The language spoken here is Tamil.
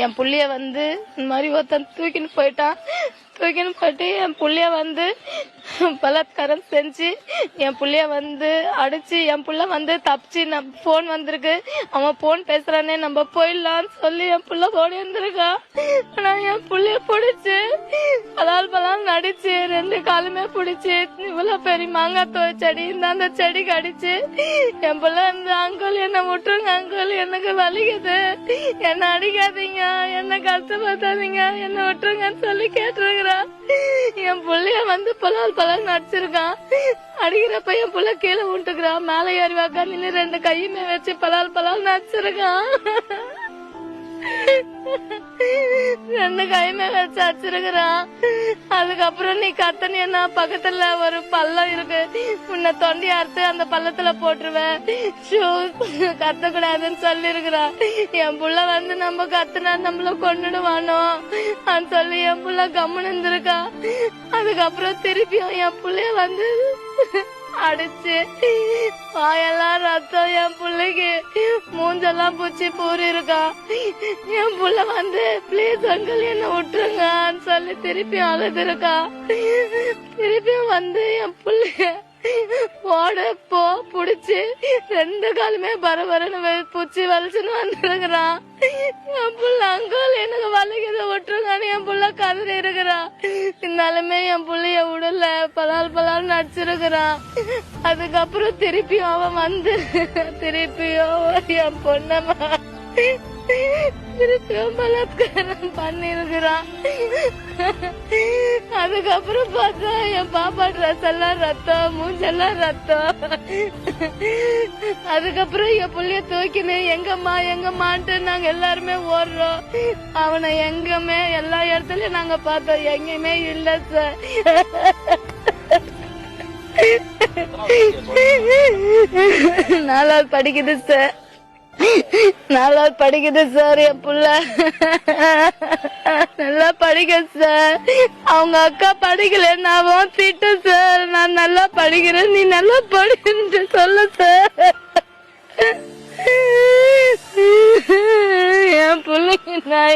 என் புள்ளைய வந்து இந்த மாதிரி ஒருத்தன் தூக்கின்னு போயிட்டான். தூக்கின்னு போயிட்டு என் புள்ளைய வந்து பலாத்காரம் செஞ்சு என் புள்ளைய வந்து அடிச்சு என் புள்ள வந்து தப்பிச்சு போன் வந்திருக்கு. அவன் போன் பேசுறானே நம்ம போயிடலான்னு சொல்லி என் புள்ள ஓடி வந்திருக்கா. ஆனா என் புள்ளைய பிடிச்சு பலால் நடிச்சு 2 காலுமே பிடிச்சு இவ்வளவு பெரிய மாங்காய் செடி இந்த அந்த செடிக்கு அடிச்சு என் புள்ள இந்த அங்கிள் என்ன விட்டுருங்க அங்கிள், எனக்கு வலிக்குது, என்ன அடிக்காதீங்க, என்ன கஷ்டப்படுத்தாதீங்க, என்ன விட்டுருங்கன்னு சொல்லி கேட்டுருக்கிறா. என் புள்ளைய வந்து பலால் நடிச்சிருக்கான். அடிக்கிறப்ப என் புள்ள கீழே விட்டுக்கிறான். மேல ஏறி வாக்கா நின்று 2 கையுமே வச்சு பலால் நடிச்சிருக்கான். 2 கையுமே வச்சு அடிச்சிருக்கிறான். அதுக்கப்புறம் நீ கத்தனியன்னா பக்கத்துல ஒரு பள்ளம் இருக்கு, உன்னை தொண்டி அறுத்து அந்த பள்ளத்துல போட்டுருவேன், கத்த கூடாதுன்னு சொல்லி இருக்கிறான். என் புள்ள வந்து நம்ம கத்துனா நம்மள கொண்டுடுவானோ சொல்லி என் புள்ள கம்முன்னு இருந்திருக்கா. அதுக்கப்புறம் திருப்பியும் என் புள்ளைய வந்து அடிச்சு வாயெல்லாம் ரத்தம், என் பிள்ளைக்கு மூஞ்செல்லாம் பூச்சி பூரி இருக்கா. என் புள்ள வந்து பிளீஸ் அங்கிள் என்ன விட்டுருங்கன்னு சொல்லி திருப்பியும் அழுது இருக்கா. திருப்பியும் வந்து என் பிள்ளைய ஓட புடிச்சு 2 காலுமே பரபரன்னு பூச்சி வலிச்சுன்னு வந்துருக்கிறான். என் புள்ள அங்கிள் எனக்கு வலிக்குது விட்டுருங்கன்னு என் புள்ள கதறி இருக்கிறான். இருந்தாலுமே என் புள்ளைய விடல, பலால் நடிச்சிருக்கிறான். அதுக்கப்புறம் திருப்பியும் அவன் வந்து திருப்பியும் என் பொண்ணமா திருப்பியும் பலாத்காரம் பண்ணிருக்கிறான். அதுக்கப்புறம் பார்த்தா என் பாப்பா ட்ரெஸ் எல்லாம் ரத்தம், மூஞ்செல்லாம் ரத்தம். அதுக்கப்புறம் என் புள்ளைய தூக்கினு எங்கம்மான்ட்டு நாங்க எல்லாருமே ஓடுறோம். அவனை எங்குமே எல்லா இடத்துலயும் நாங்க பார்த்தோம், எங்கேயுமே இல்ல சார். 4வது படிக்குது சார். 4வது படிக்குது சார். என் புள்ள நல்லா படிக்க சார். அவங்க அக்கா படிக்கலன்னாவும் திட்டு சார், நான் நல்லா படிக்கிறேன், நீ நல்லா படின்னு சொல்ல சார். என் பிள்ளைங்க நான்